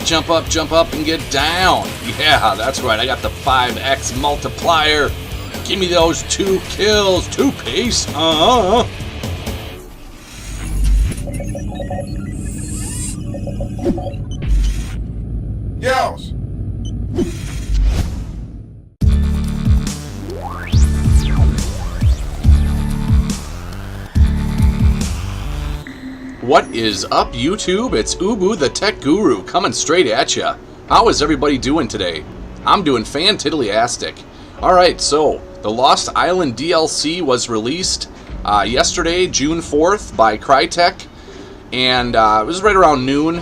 jump up, and get down. Yeah, that's right. I got the 5x multiplier. Give me those 2 kills. 2-piece. Yells. What is up, YouTube? It's Ubu the Tech Guru coming straight at ya. How is everybody doing today? I'm doing fan-tiddly-astic. Alright, so the Lost Island DLC was released yesterday, June 4th, by Crytek, and it was right around noon,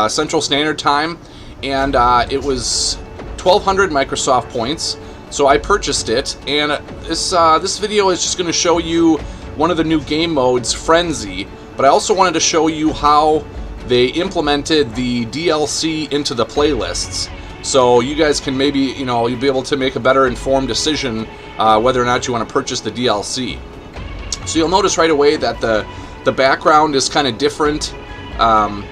Central Standard Time, and it was 1,200 Microsoft points, so I purchased it, and this video is just going to show you one of the new game modes, Frenzy. But I also wanted to show you how they implemented the DLC into the playlists. So you guys can maybe, you'll be able to make a better informed decision whether or not you want to purchase the DLC. So you'll notice right away that the background is kind of different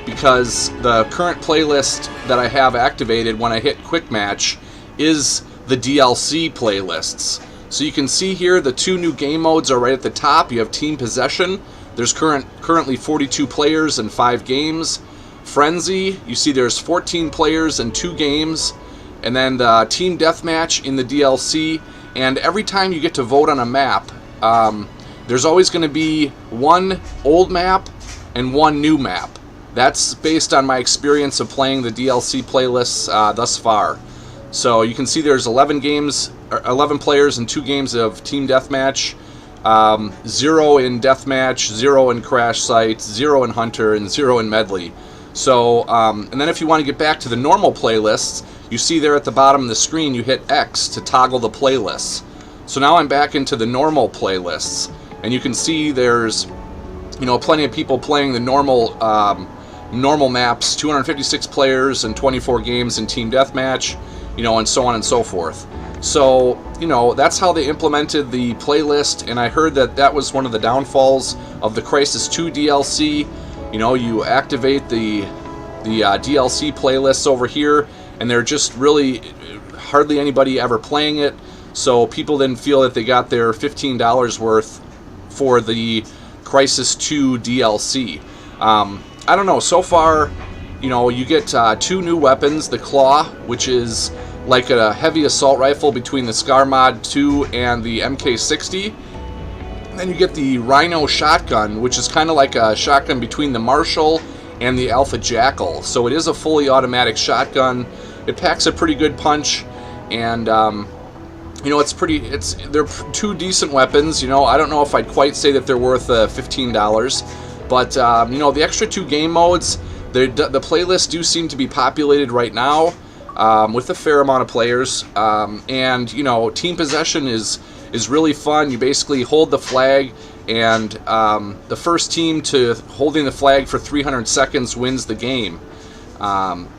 because the current playlist that I have activated when I hit Quick Match is the DLC playlists. So you can see here the 2 new game modes are right at the top. You have Team Possession. There's currently 42 players and 5 games. Frenzy, you see there's 14 players and 2 games. And then the Team Deathmatch in the DLC. And every time you get to vote on a map, there's always going to be 1 old map and 1 new map. That's based on my experience of playing the DLC playlists thus far. So you can see there's 11 players and 2 games of Team Deathmatch. 0 in Deathmatch, 0 in Crash Sites, 0 in Hunter, and 0 in Medley. So, and then if you want to get back to the normal playlists, you see there at the bottom of the screen, you hit X to toggle the playlists. So now I'm back into the normal playlists, and you can see there's, plenty of people playing the normal maps, 256 players and 24 games in Team Deathmatch, and so on and so forth. So, that's how they implemented the playlist, and I heard that was one of the downfalls of the Crysis 2 DLC. You activate the DLC playlists over here, and they're just really hardly anybody ever playing it, so people didn't feel that they got their $15 worth for the Crysis 2 DLC. I don't know, so far, you get 2 new weapons, the Claw, which is like a heavy assault rifle between the Scar Mod 2 and the MK60. And then you get the Rhino shotgun, which is kind of like a shotgun between the Marshall and the Alpha Jackal. So it is a fully automatic shotgun. It packs a pretty good punch, and they're 2 decent weapons. I don't know if I'd quite say that they're worth $15, but the extra 2 game modes, the playlists do seem to be populated right now. With a fair amount of players, and Team Possession is really fun. You basically hold the flag, and the first team to holding the flag for 300 seconds wins the game. And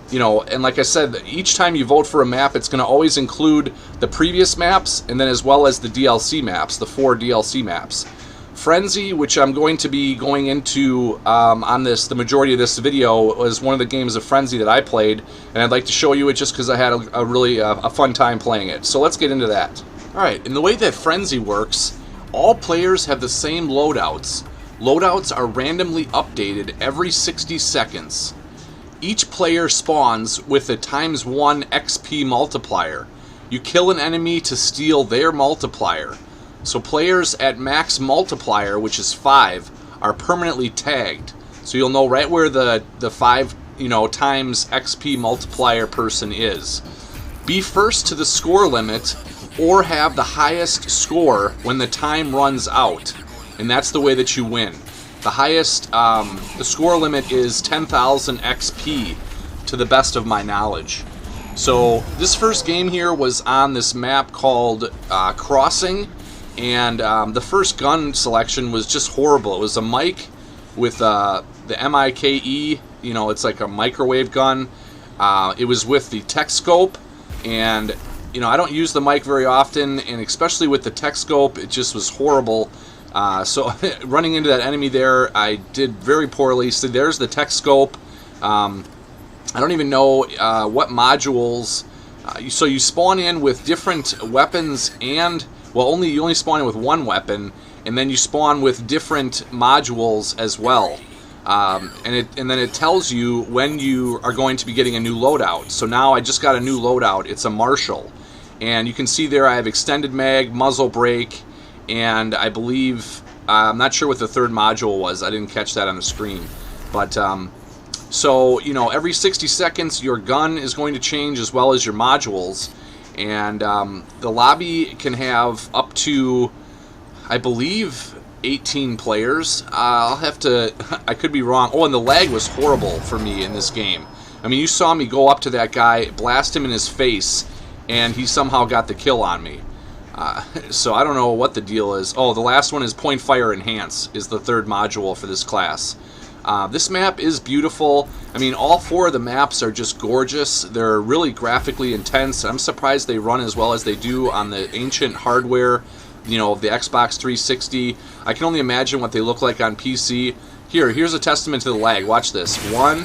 like I said, each time you vote for a map, it's going to always include the previous maps, and then as well as the DLC maps, the 4 DLC maps. Frenzy, which I'm going to be going into on the majority of this video, was one of the games of Frenzy that I played, and I'd like to show you it just because I had a really fun time playing it. So let's get into that. Alright, in the way that Frenzy works, all players have the same loadouts. Loadouts are randomly updated every 60 seconds. Each player spawns with a ×1 XP multiplier. You kill an enemy to steal their multiplier. So players at max multiplier, which is 5, are permanently tagged. So you'll know right where the 5 times XP multiplier person is. Be first to the score limit, or have the highest score when the time runs out, and that's the way that you win. The highest, the score limit is 10,000 XP, to the best of my knowledge. So this first game here was on this map called Crossing. And the first gun selection was just horrible. It was a mic with the MIKE, it's like a microwave gun. It was with the tech scope, and I don't use the mic very often, and especially with the tech scope, it just was horrible. So running into that enemy there, I did very poorly. So there's the tech scope. I don't even know what modules. So you spawn in with different weapons and, well, you only spawn in with one weapon, and then you spawn with different modules as well. And then it tells you when you are going to be getting a new loadout. So now I just got a new loadout. It's a Marshall. And you can see there I have extended mag, muzzle brake, and I believe, I'm not sure what the third module was. I didn't catch that on the screen. But, so, you know, every 60 seconds your gun is going to change as well as your modules. And the lobby can have up to, I believe, 18 players. I'll have to, I could be wrong. Oh, and the lag was horrible for me in this game. I mean, you saw me go up to that guy, blast him in his face, and he somehow got the kill on me. So I don't know what the deal is. Oh, the last one is Point Fire Enhance, is the third module for this class. This map is beautiful. I mean, all four of the maps are just gorgeous. They're really graphically intense. I'm surprised they run as well as they do on the ancient hardware, you know, of the Xbox 360. I can only imagine what they look like on PC. Here's a testament to the lag. Watch this. 1,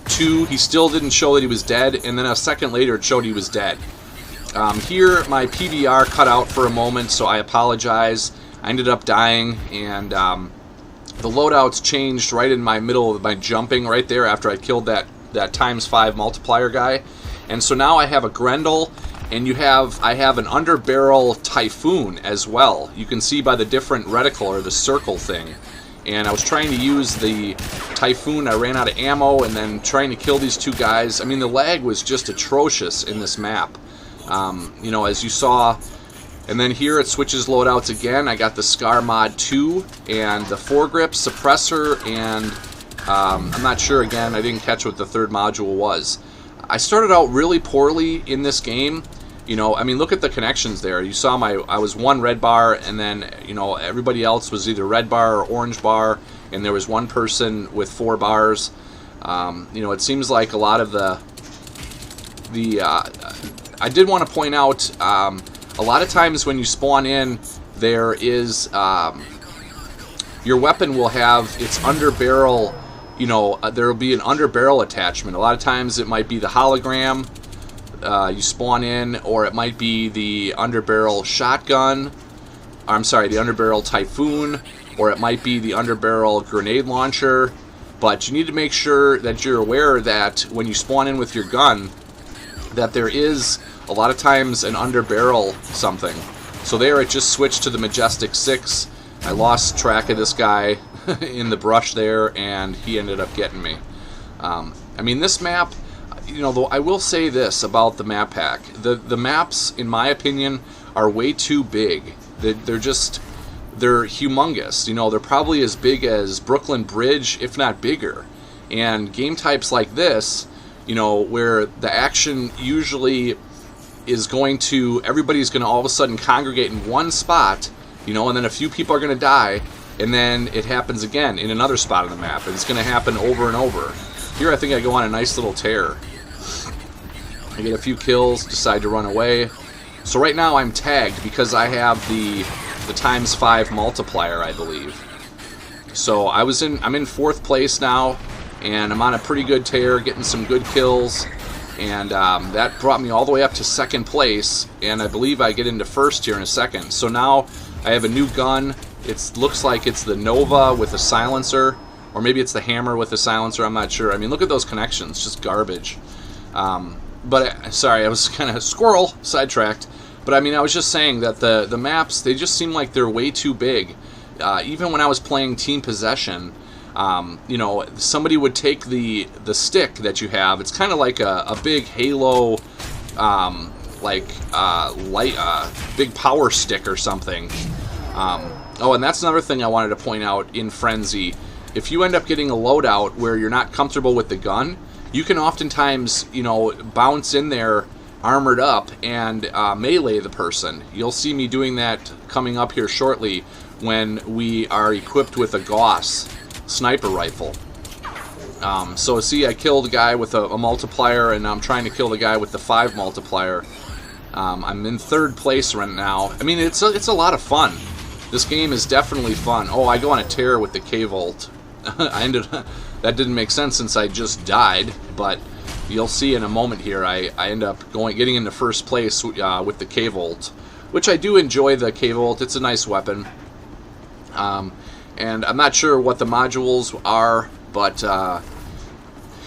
2, he still didn't show that he was dead, and then a second later it showed he was dead. Here, my PVR cut out for a moment, so I apologize. I ended up dying, and the loadouts changed right in my middle of my jumping right there after I killed that ×5 multiplier guy. And so now I have a Grendel, and I have an underbarrel Typhoon as well. You can see by the different reticle, or the circle thing. And I was trying to use the Typhoon. I ran out of ammo, and then trying to kill these two guys. I mean, the lag was just atrocious in this map. You know, as you saw. And then here it switches loadouts again. I got the Scar Mod 2 and the foregrip, suppressor, and I'm not sure again. I didn't catch what the third module was. I started out really poorly in this game. You know, I mean, look at the connections there. You saw I was one red bar, and then, you know, everybody else was either red bar or orange bar, and there was one person with 4 bars. You know, it seems like a lot of I did want to point out, a lot of times when you spawn in, there is, your weapon will have its underbarrel, you know, there will be an underbarrel attachment. A lot of times it might be the hologram you spawn in, or it might be the underbarrel shotgun, I'm sorry, the underbarrel Typhoon, or it might be the underbarrel grenade launcher. But you need to make sure that you're aware that when you spawn in with your gun, that there is a lot of times an underbarrel something. So there it just switched to the Majestic 6. I lost track of this guy in the brush there, and he ended up getting me. I mean, this map, you know, though I will say this about the map pack. The maps, in my opinion, are way too big. They're humongous. You know, they're probably as big as Brooklyn Bridge, if not bigger. And game types like this, you know, where the action usually is going to, everybody's going to all of a sudden congregate in one spot, you know, and then a few people are going to die, and then it happens again in another spot on the map, and it's going to happen over and over. Here I think I go on a nice little tear. I get a few kills, decide to run away. So right now I'm tagged because I have the ×5 multiplier, I believe. So I'm in 4th place now, and I'm on a pretty good tear, getting some good kills. And that brought me all the way up to 2nd place, and I believe I get into 1st here in a second. So now I have a new gun. It looks like it's the Nova with a silencer, or maybe it's the Hammer with a silencer, I'm not sure. I mean, look at those connections, just garbage. Sorry, I was kind of sidetracked. But I mean, I was just saying that the maps, they just seem like they're way too big. Even when I was playing Team Possession, you know, somebody would take the stick that you have. It's kind of like a big Halo, big power stick or something. Oh, and that's another thing I wanted to point out in Frenzy. If you end up getting a loadout where you're not comfortable with the gun, you can oftentimes, you know, bounce in there armored up and melee the person. You'll see me doing that coming up here shortly when we are equipped with a Gauss sniper rifle. So see, I killed a guy with a multiplier, and I'm trying to kill the guy with the 5 multiplier. I'm in 3rd place right now. I mean, it's a lot of fun. This game is definitely fun. Oh, I go on a tear with the K-Volt. That didn't make sense since I just died, but you'll see in a moment here, I end up getting into first place with the K-Volt, which I do enjoy the K-Volt. It's a nice weapon. And I'm not sure what the modules are, but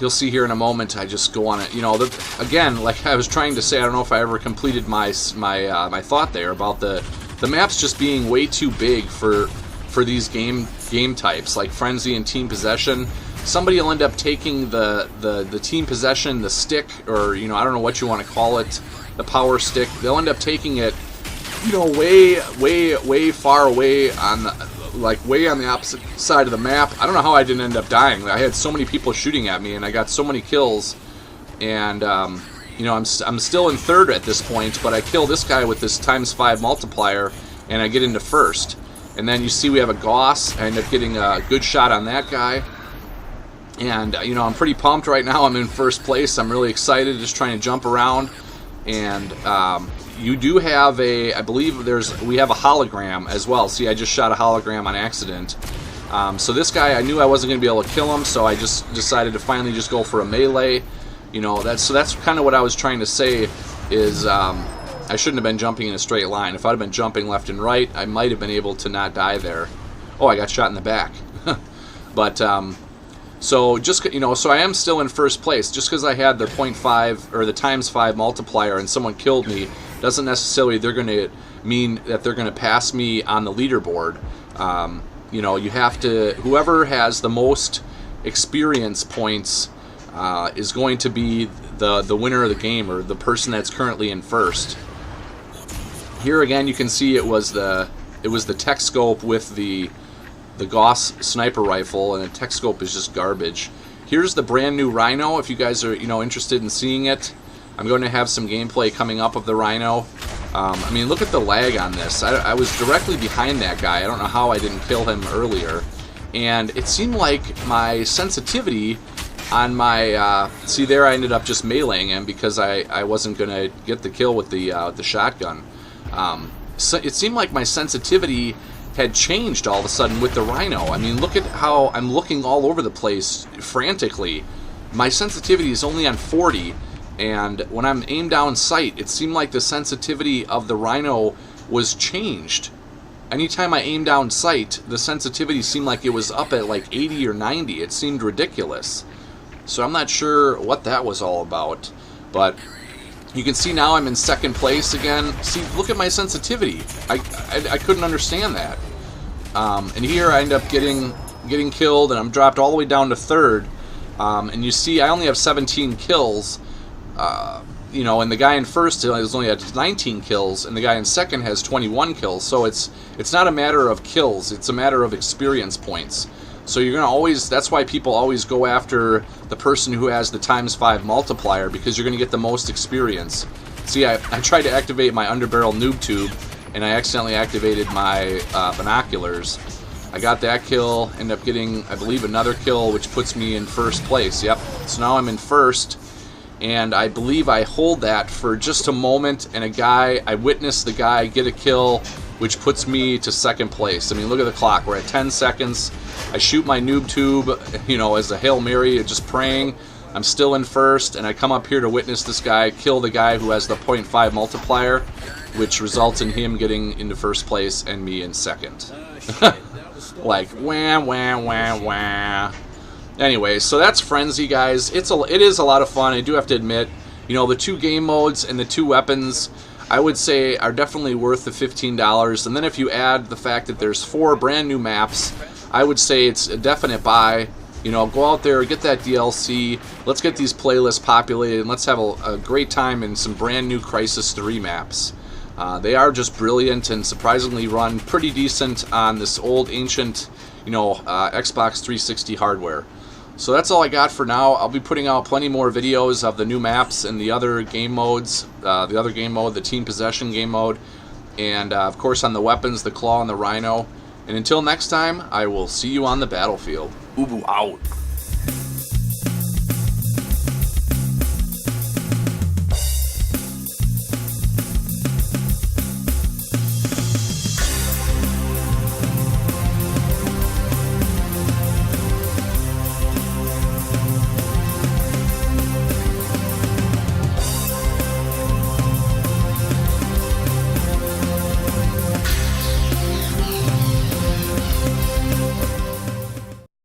you'll see here in a moment. I just go on it. You know, again, like I was trying to say, I don't know if I ever completed my thought there about the maps just being way too big for these game types like Frenzy and Team Possession. Somebody will end up taking the Team Possession, the stick, or you know, I don't know what you want to call it, the power stick. They'll end up taking it, you know, way far away on the, like way on the opposite side of the map. I don't know how I didn't end up dying. I had so many people shooting at me, and I got so many kills. And you know, I'm still in third at this point, but I kill this guy with this ×5 multiplier, and I get into first. And then you see we have a Gauss. I end up getting a good shot on that guy. And you know, I'm pretty pumped right now. I'm in first place. I'm really excited, just trying to jump around. And you do have I believe we have a hologram as well. See, I just shot a hologram on accident. So this guy, I knew I wasn't going to be able to kill him, so I just decided to finally just go for a melee. You know, that's kind of what I was trying to say is I shouldn't have been jumping in a straight line. If I'd have been jumping left and right, I might have been able to not die there. Oh, I got shot in the back. But so just, you know, so I am still in first place. Just because I had the 0.5 or the ×5 multiplier and someone killed me doesn't necessarily they're going to mean that they're going to pass me on the leaderboard. You know, you have to, whoever has the most experience points is going to be the winner of the game, or the person that's currently in first. Here again, you can see it was the tech scope with the Gauss sniper rifle, and the tech scope is just garbage. Here's the brand new Rhino. If you guys are, you know, interested in seeing it, I'm going to have some gameplay coming up of the Rhino. I mean, look at the lag on this. I was directly behind that guy. I don't know how I didn't kill him earlier. And it seemed like my sensitivity on my... see there, I ended up just meleeing him because I wasn't going to get the kill with the shotgun. So it seemed like my sensitivity had changed all of a sudden with the Rhino. I mean, look at how I'm looking all over the place frantically. My sensitivity is only on 40. And when I'm aimed down sight, it seemed like the sensitivity of the Rhino was changed. Anytime I aimed down sight, the sensitivity seemed like it was up at like 80 or 90. It seemed ridiculous. So I'm not sure what that was all about. But you can see now I'm in second place again. See, look at my sensitivity. I couldn't understand that. And here I end up getting killed, and I'm dropped all the way down to third. And you see I only have 17 kills. You know, and the guy in first has only had 19 kills, and the guy in second has 21 kills. So it's not a matter of kills; it's a matter of experience points. So you're gonna always. That's why people always go after the person who has the ×5 multiplier, because you're gonna get the most experience. See, I tried to activate my underbarrel noob tube, and I accidentally activated my binoculars. I got that kill. Ended up getting, I believe, another kill, which puts me in first place. Yep. So now I'm in first. And I believe I hold that for just a moment, and I witnessed the guy get a kill, which puts me to second place. I mean, look at the clock. We're at 10 seconds. I shoot my noob tube, you know, as a Hail Mary, just praying. I'm still in first, and I come up here to witness this guy kill the guy who has the 0.5 multiplier, which results in him getting into first place and me in second. Like, wah, wah, wah, wah. Anyway, so that's Frenzy, guys. It is a lot of fun. I do have to admit, you know, the 2 game modes and the 2 weapons, I would say, are definitely worth the $15. And then if you add the fact that there's 4 brand new maps, I would say it's a definite buy. You know, go out there, get that DLC. Let's get these playlists populated, and let's have a great time in some brand new Crysis 3 maps. They are just brilliant and surprisingly run pretty decent on this old ancient, you know, Xbox 360 hardware. So that's all I got for now. I'll be putting out plenty more videos of the new maps and the other game modes, the other game mode, the Team Possession game mode, and of course on the weapons, the Claw and the Rhino. And until next time, I will see you on the battlefield. Ubu out.